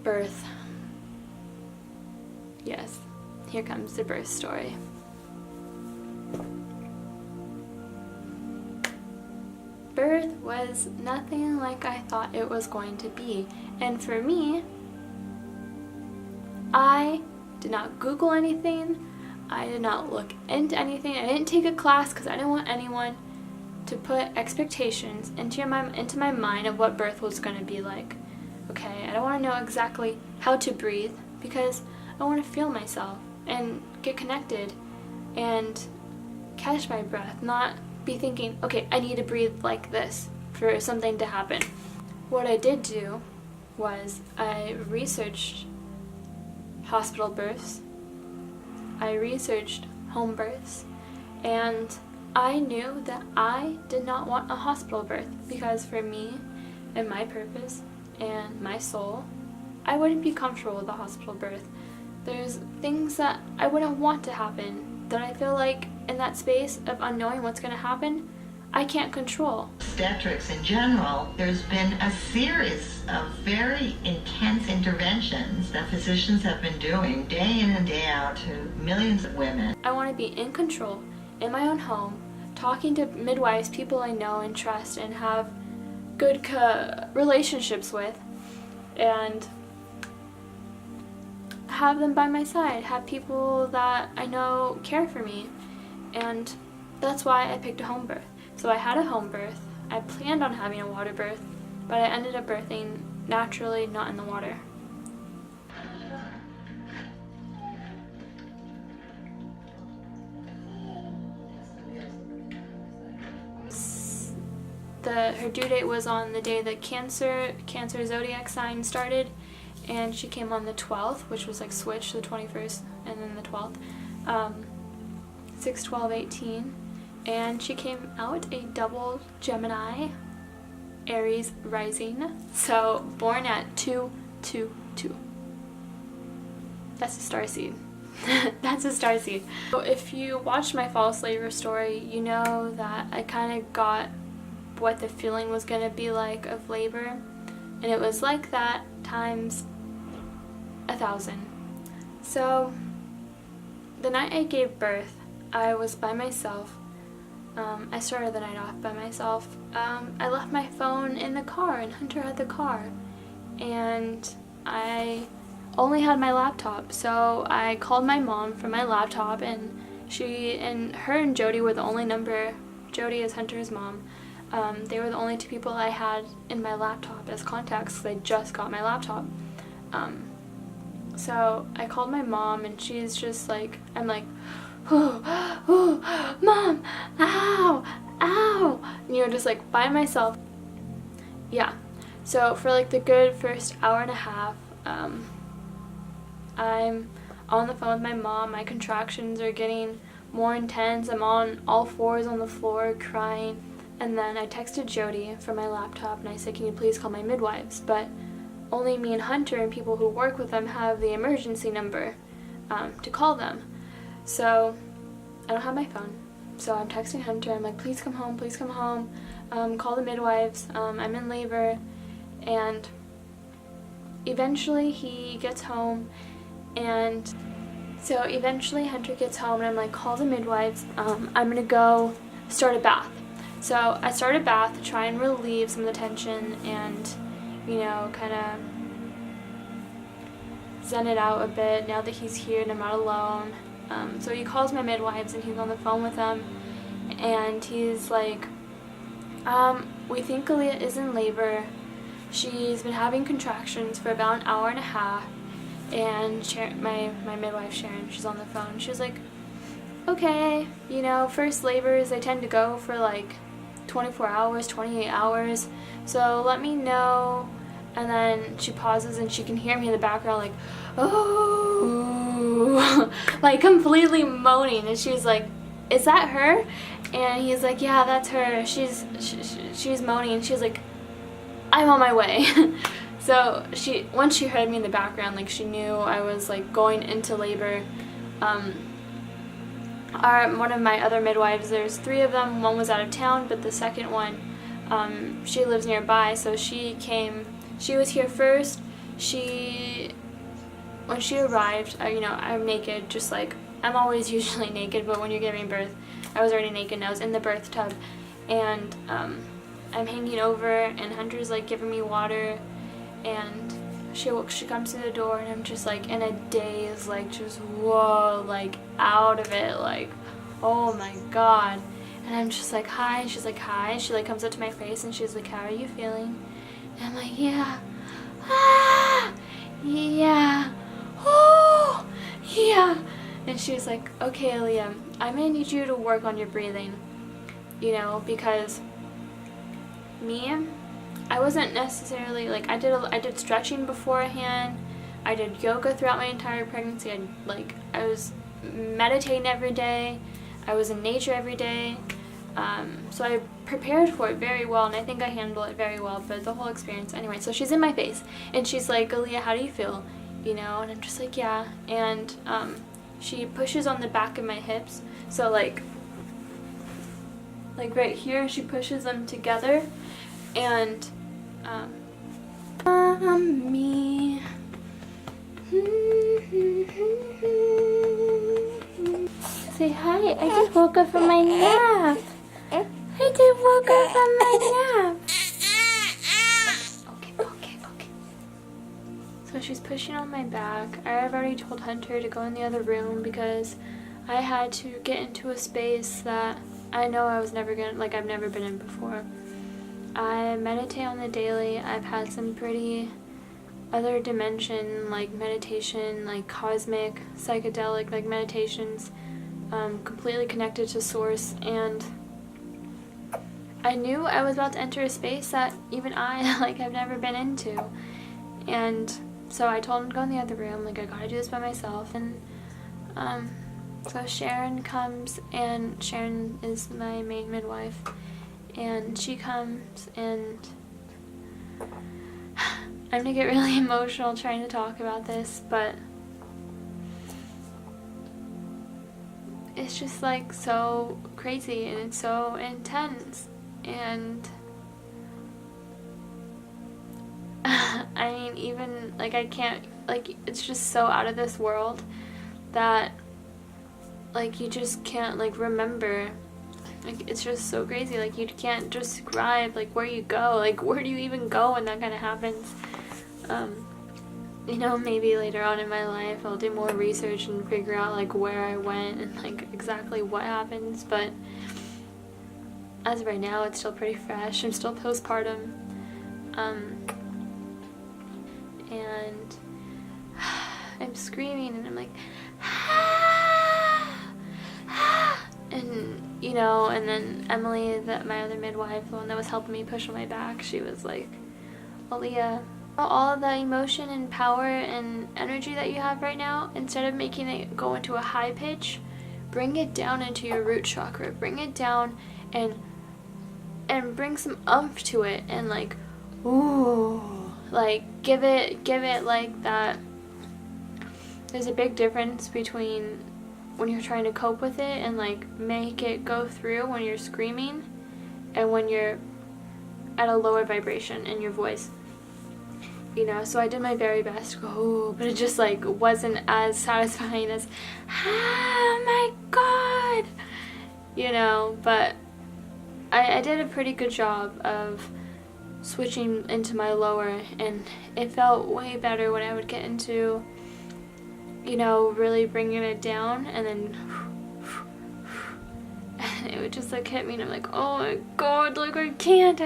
Birth. Yes, here comes the birth story. Birth was nothing like I thought it was going to be. And for me, I did not Google anything. I did not look into anything. I didn't take a class because I didn't want anyone to put expectations into my mind of what birth was going to be like. Okay, I don't want to know exactly how to breathe because I want to feel myself and get connected and catch my breath, not be thinking, okay, I need to breathe like this for something to happen. What I did do was I researched hospital births, I researched home births, and I knew that I did not want a hospital birth because for me and my purpose and my soul, I wouldn't be comfortable with a hospital birth. There's things that I wouldn't want to happen that I feel like in that space of unknowing what's going to happen, I can't control. Obstetrics in general, there's been a series of very intense interventions that physicians have been doing day in and day out to millions of women. I want to be in control in my own home, talking to midwives, people I know and trust and have good relationships with, and have them by my side, have people that I know care for me. And that's why I picked a home birth. So I had a home birth. I planned on having a water birth, but I ended up birthing naturally, not in the water. Her due date was on the day that Cancer zodiac sign started, and she came on the 12th, which was like switch, the 21st and then the 12th, 6/12/18, and she came out a double Gemini, Aries rising, so born at 2/2/2. That's a star seed. That's a star seed. So if you watched my false labor story, you know that I kind of got what the feeling was going to be like of labor, and it was like that times 1,000. So the night I gave birth, I was by myself. I started the night off by myself. I left my phone in the car, and Hunter had the car, and I only had my laptop, so I called my mom from my laptop, and her and Jody were the only number. Jody is Hunter's mom. They were the only two people I had in my laptop as contacts because I just got my laptop. So I called my mom, and she's just like, I'm like, ooh, ooh, Mom, ow, ow, and just like by myself. Yeah, so for like the good first hour and a half, I'm on the phone with my mom. My contractions are getting more intense. I'm on all fours on the floor crying. And then I texted Jody from my laptop, and I said, can you please call my midwives? But only me and Hunter and people who work with them have the emergency number to call them. So I don't have my phone. So I'm texting Hunter. I'm like, please come home, please come home. Call the midwives. I'm in labor. And eventually he gets home. And so eventually Hunter gets home, and I'm like, call the midwives. I'm going to go start a bath. So I started a bath to try and relieve some of the tension and, kind of zen it out a bit now that he's here and I'm not alone. So he calls my midwives, and he's on the phone with them, and he's like, we think Aaliyah is in labor. She's been having contractions for about an hour and a half, and my midwife Sharon, she's on the phone. She was like, okay, first labors, they tend to go for like 24 hours, 28 hours, so let me know. And then she pauses, and she can hear me in the background like, oh, like completely moaning, and she's like, is that her? And he's like, yeah, that's her. She's moaning, and she's like, I'm on my way. So once she heard me in the background, like she knew I was like going into labor. One of my other midwives, there's 3 of them, one was out of town, but the second one, she lives nearby, so she was here first. when she arrived, I'm naked, just like, I'm always usually naked, but when you're giving birth, I was already naked and I was in the birth tub, and I'm hanging over, and Hunter's like giving me water, and she comes to the door, and I'm just like in a daze, like just whoa, like out of it, like oh my god. And I'm just like, hi, and she's like, hi. She like comes up to my face and she's like, how are you feeling? And I'm like, yeah, yeah, oh, yeah. And she was like, okay, Aaliyah, I'm gonna need you to work on your breathing, because I wasn't necessarily, like, I did stretching beforehand, I did yoga throughout my entire pregnancy, I was meditating every day, I was in nature every day, so I prepared for it very well, and I think I handled it very well, but the whole experience, anyway, so she's in my face, and she's like, Aaliyah, how do you feel? And I'm just like, yeah, and she pushes on the back of my hips, so like right here, she pushes them together, and me. Say hi, I just woke up from my nap. I just woke up from my nap. Okay. So she's pushing on my back. I've already told Hunter to go in the other room because I had to get into a space that I know I was never gonna, like, I've never been in before. I meditate on the daily. I've had some pretty other dimension, like meditation, like cosmic, psychedelic, like meditations, completely connected to source, and I knew I was about to enter a space that even I, have never been into, and so I told him to go in the other room, like, I gotta do this by myself, and so Sharon comes, and Sharon is my main midwife, and she comes, and I'm gonna get really emotional trying to talk about this, but it's just like so crazy, and it's so intense, and I mean, even, I can't, it's just so out of this world that, you just can't, remember. It's just so crazy. You can't describe, where you go. Where do you even go when that kind of happens? Maybe later on in my life I'll do more research and figure out, where I went and, exactly what happens. But as of right now, it's still pretty fresh. I'm still postpartum. And I'm screaming, and I'm like, and and then Emily, my other midwife, the one that was helping me push on my back, she was like, Aaliyah, all of the emotion and power and energy that you have right now, instead of making it go into a high pitch, bring it down into your root chakra. Bring it down and bring some oomph to it, and ooh, give it that. There's a big difference between when you're trying to cope with it and make it go through when you're screaming, and when you're at a lower vibration in your voice. So I did my very best to go, ooh, but it just wasn't as satisfying as, oh my god, but I did a pretty good job of switching into my lower, and it felt way better when I would get into, really bringing it down, and then and it would just hit me, and I'm like, oh my god, I can't.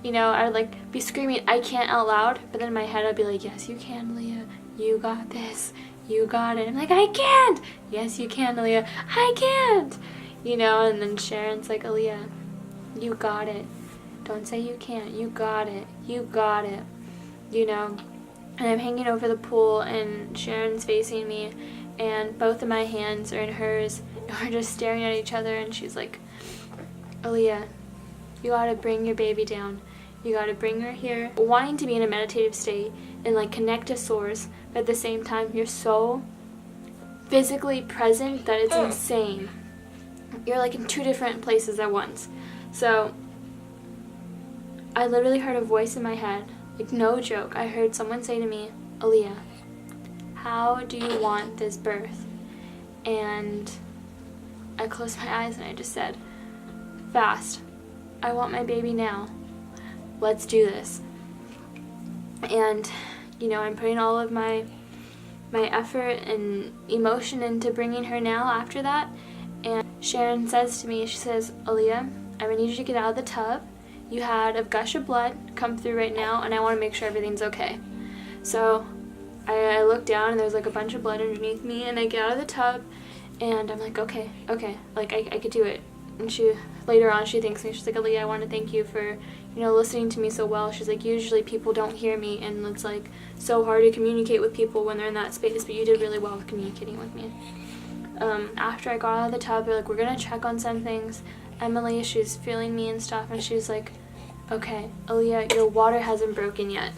I would be screaming, I can't, out loud, but then in my head I'd be like, yes you can, Leah, you got this, you got it. I'm like, I can't. Yes you can, Leah, I can't. And then Sharon's like, Aaliyah, you got it. Don't say you can't, you got it. And I'm hanging over the pool, and Sharon's facing me, and both of my hands are in hers, and we're just staring at each other, and she's like, Aaliyah, you gotta bring your baby down. You gotta bring her here. Wanting to be in a meditative state and connect to source, but at the same time you're so physically present that it's insane. You're in two different places at once. So I literally heard a voice in my head Like, no joke. I heard someone say to me, Aaliyah, how do you want this birth? And I closed my eyes and I just said, fast. I want my baby now. Let's do this. And, you know, I'm putting all of my effort and emotion into bringing her now after that. And Sharon says to me, she says, Aaliyah, I'm gonna need you to get out of the tub. You had a gush of blood come through right now, and I want to make sure everything's okay. So I look down, and there's like a bunch of blood underneath me, and I get out of the tub, and I'm like, okay, like I could do it. And she, later on, she thanks me. She's like, Aaliyah, I want to thank you for, you know, listening to me so well. She's like, usually people don't hear me, and it's like so hard to communicate with people when they're in that space, but you did really well with communicating with me. After I got out of the tub, they're like, we're gonna check on some things. Emily, she's feeling me and stuff, and she's like, okay, Aaliyah, your water hasn't broken yet.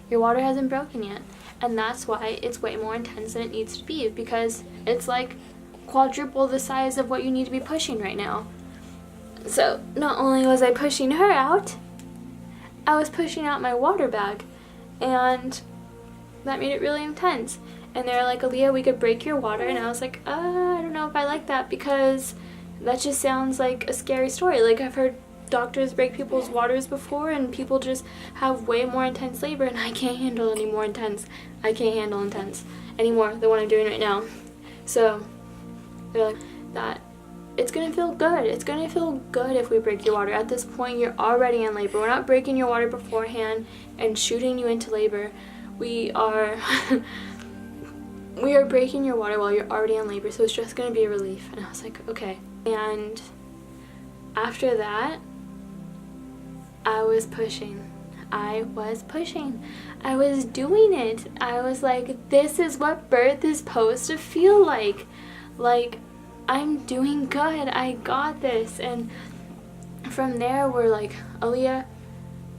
Your water hasn't broken yet. And that's why it's way more intense than it needs to be, because it's like quadruple the size of what you need to be pushing right now. So not only was I pushing her out, I was pushing out my water bag, and that made it really intense. And they're like, Aaliyah, we could break your water, and I was like, I don't know if I like that, because that just sounds like a scary story. Like, I've heard doctors break people's waters before, and people just have way more intense labor, and I can't handle any more intense. I can't handle intense anymore than what I'm doing right now. So they're like, that it's gonna feel good. It's gonna feel good if we break your water. At this point, you're already in labor. We're not breaking your water beforehand and shooting you into labor. We are we are breaking your water while you're already in labor, so it's just gonna be a relief. And I was like, okay. And after that, I was pushing. I was doing it. I was like, this is what birth is supposed to feel like. Like, I'm doing good. I got this. And from there, we're like, Aaliyah,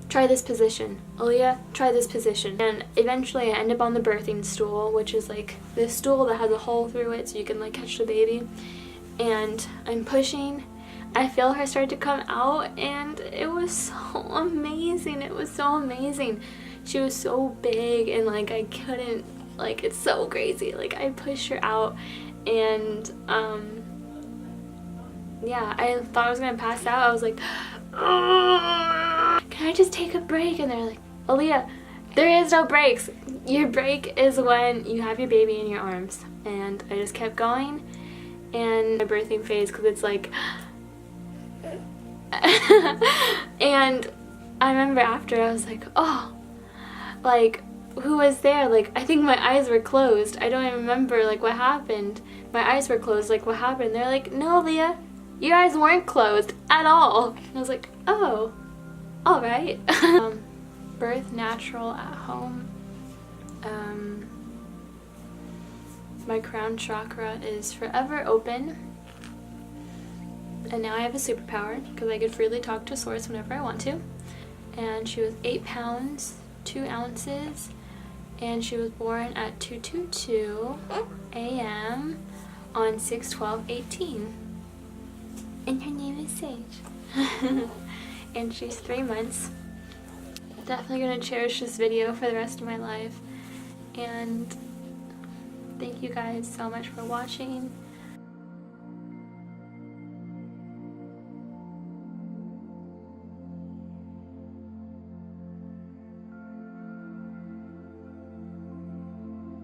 try this position. Aaliyah, try this position. And eventually I end up on the birthing stool, which is like this stool that has a hole through it so you can like catch the baby. And I'm pushing. I feel her start to come out, and it was so amazing. It was so amazing. She was so big, and like I couldn't, like, it's so crazy. Like, I pushed her out, and yeah, I thought I was gonna pass out. I was like, can I just take a break? And they're like, Aaliyah, there is no breaks. Your break is when you have your baby in your arms. And I just kept going, and the birthing phase, because it's like and I remember after, I was like, oh, like, who was there? Like, I think my eyes were closed. I don't even remember like what happened. My eyes were closed. Like, what happened? They're like, no, Leah, your eyes weren't closed at all. And I was like, oh, all right. Birth natural at home. My crown chakra is forever open. And now I have a superpower because I could freely talk to Source whenever I want to. And she was 8 pounds, 2 ounces, and she was born at 2:22 a.m. on 6/12/18. And her name is Sage. And she's 3 months. Definitely gonna cherish this video for the rest of my life. And thank you guys so much for watching.